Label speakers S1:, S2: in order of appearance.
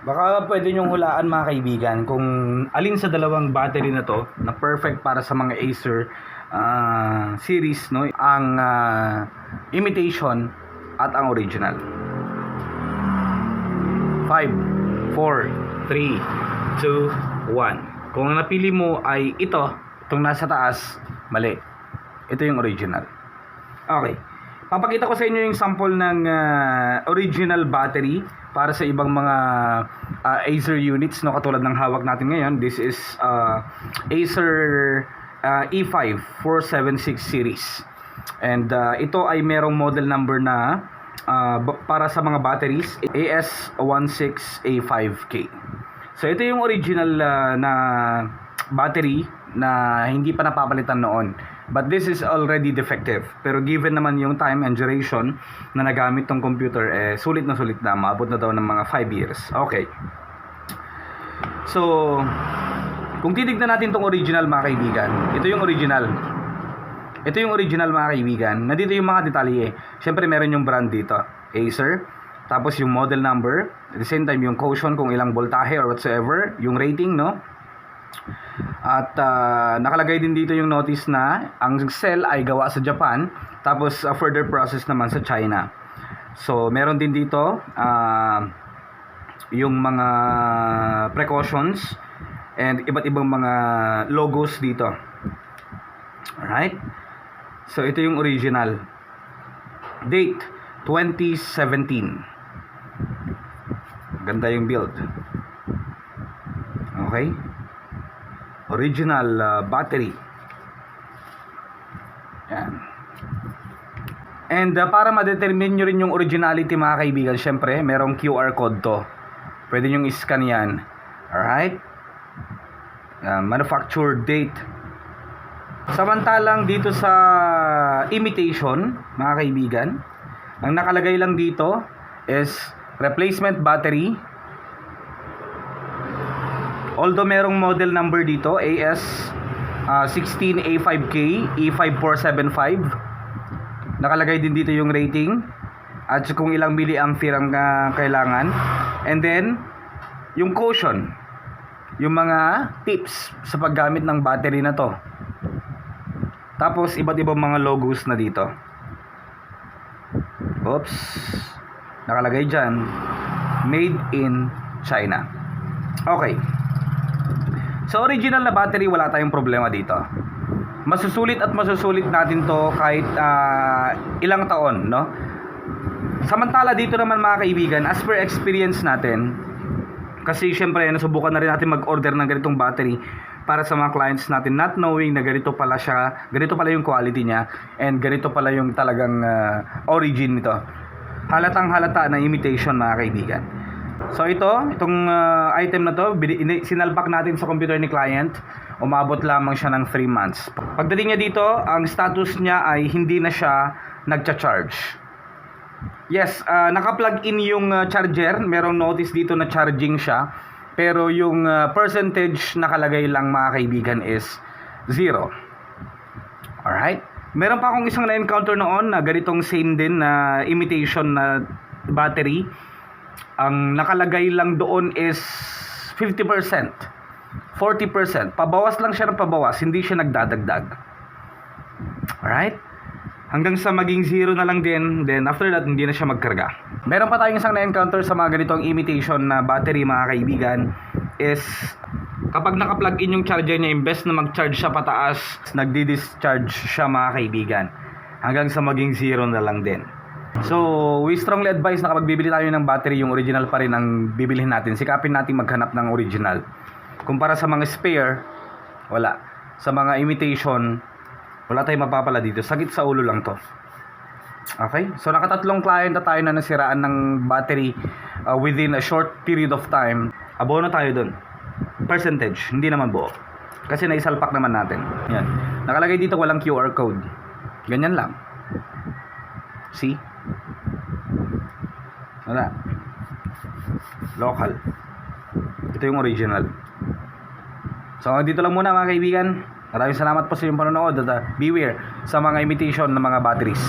S1: Baka pwede nyong hulaan mga kaibigan kung alin sa dalawang battery na to na perfect para sa mga Acer series, no? Ang imitation at ang original. 5, 4, 3, 2, 1. Kung ang napili mo ay itong nasa taas, mali. Ito yung original. Okay. Papakita ko sa inyo yung sample ng original battery para sa ibang mga Acer units, no, katulad ng hawak natin ngayon. This is Acer E5 476 series. And ito ay merong model number na para sa mga batteries AS16A5K. So ito yung original na battery na hindi pa napapalitan noon. But this is already defective. Pero given naman yung time and duration na nagamit tong computer, sulit na maabot na daw ng mga 5 years. Okay. So, kung titignan natin tong original mga kaibigan, ito yung original. Ito yung original mga kaibigan. Nandito yung mga detalye. Siyempre meron yung brand dito, Acer. Tapos yung model number. At the same time yung caution kung ilang voltahe or whatsoever. Yung rating, no? At nakalagay din dito yung notice na ang cell ay gawa sa Japan, tapos further process naman sa China. So meron din dito yung mga precautions and iba't ibang mga logos dito. Alright, so ito yung original. Date 2017. Ganda yung build. Okay, original battery. Yan. And para ma-determine nyo rin yung originality mga kaibigan, syempre merong QR code to. Pwede nyo i-scan yan. Alright, manufacture date. Samantalang dito sa imitation mga kaibigan, ang nakalagay lang dito is replacement battery. Although merong model number dito, AS16A5K E5475. Nakalagay din dito yung rating at kung ilang milliampere ang kailangan. And then, yung caution, yung mga tips sa paggamit ng battery na to. Tapos, iba't ibang mga logos na dito. Oops. Nakalagay dyan, made in China. Okay. Sa original na battery, wala tayong problema dito. Masusulit natin to kahit ilang taon, no? Samantala dito naman mga kaibigan, as per experience natin, kasi syempre nasubukan na rin natin mag-order ng ganitong battery para sa mga clients natin, not knowing na ganito pala siya, ganito pala yung quality niya, and ganito pala yung talagang origin nito. Halatang halata na imitation mga kaibigan. So itong item na to, sinalpak natin sa computer ni client. Umabot lamang siya ng 3 months. Pagdating niya dito, ang status niya ay hindi na siya nagcha-charge. Yes, naka-plug in yung charger. Merong notice dito na charging siya. Pero yung percentage nakalagay lang mga kaibigan is 0. Alright? Meron pa akong isang na-encounter noon na ganitong same din na imitation na battery. Ang nakalagay lang doon is 50%, 40%. Pabawas lang siya ng pabawas, hindi siya nagdadagdag. Alright? Hanggang sa maging 0 na lang din, then after that, hindi na siya magkarga. Meron pa tayong isang na-encounter sa mga ganitong imitation na battery mga kaibigan is kapag naka-plug in yung charger niya, imbes na mag-charge siya pataas, nagdi-discharge siya mga kaibigan. Hanggang sa maging 0 na lang din. So, we strongly advise na kapag bibili tayo ng battery, yung original pa rin ang bibilhin natin. Sikapin natin maghanap ng original. Kumpara sa mga spare, wala. Sa mga imitation, wala tayong mapapala dito. Sakit sa ulo lang to. Okay? So, nakatatlong client na tayo na nasiraan ng battery within a short period of time. Abono tayo dun. Percentage, hindi naman buo. Kasi naisalpak naman natin. Yan. Nakalagay dito walang QR code. Ganyan lang. See? Wala. Local. Ito yung original. So dito lang muna mga kaibigan. Maraming salamat po sa inyong panonood at beware sa mga imitation ng mga batteries.